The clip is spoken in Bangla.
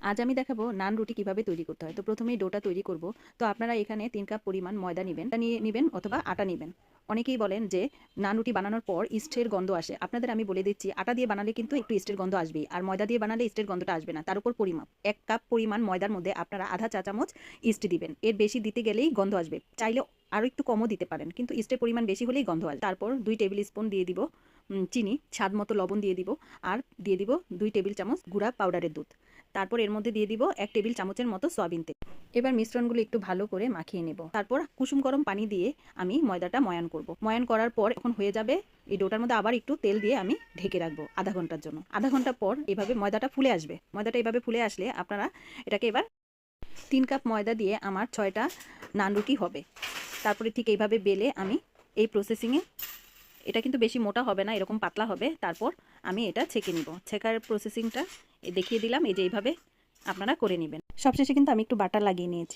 আজ আমি দেখাবো নান রুটি কিভাবে তৈরি করতে হয়। তো প্রথমেই ডোটা তৈরি করব। তো আপনারা এখানে 3 কাপ পরিমাণ ময়দা নিবেন, নিয়ে নিবেন অথবা আটা নিবেন। অনেকেই বলেন যে নান রুটি বানানোর পর ইস্টের গন্ধ আসে। আপনাদের আমি বলে দিচ্ছি, আটা দিয়ে বানালে কিন্তু একটু ইস্টের গন্ধ আসবেই, আর ময়দা দিয়ে বানালে ইস্টের গন্ধটা আসবে না। তার উপর পরিমাপ 1 কাপ পরিমাণ ময়দার মধ্যে আপনারা আধা চা চামচ ইস্ট দিবেন। এর বেশি দিতে গেলেই গন্ধ আসবে। চাইলে আরও একটু কমও দিতে পারেন, কিন্তু ইস্টের পরিমাণ বেশি হলেই গন্ধ আসবে। তারপর 2 টেবিল স্পুন দিয়ে দিব চিনি, স্বাদ মতো লবণ দিয়ে দিব, আর দিয়ে দিব 2 টেবিল চামচ গুঁড়া পাউডারের দুধ। তারপর এর মধ্যে দিয়ে দিব 1 টেবিল চামচের মতো সয়াবিন তেল। এবার মিশ্রণগুলো একটু ভালো করে মাখিয়ে নেব। তারপর কুসুম গরম পানি দিয়ে আমি ময়দাটা ময়ান করব। ময়ান করার পর যখন হয়ে যাবে, এই ডোটার মধ্যে আবার একটু তেল দিয়ে আমি ঢেকে রাখবো আধা ঘন্টার জন্য। আধা ঘন্টা পর এভাবে ময়দাটা ফুলে আসবে। ময়দাটা এভাবে ফুলে আসলে আপনারা এটাকে এবার 3 কাপ ময়দা দিয়ে আমার 6টা নান রুটি হবে। তারপরে ঠিক এইভাবে বেলে আমি এই প্রসেসিংয়ে, এটা কিন্তু বেশি মোটা হবে না, এরকম পাতলা হবে। তারপর আমি এটা ছেঁকে নিব। ছেঁকার প্রসেসিংটা দেখিয়ে দিলাম, এই যে এইভাবে আপনারা করে নেবেন। সবশেষে কিন্তু আমি একটু বাটার লাগিয়ে নিয়েছি।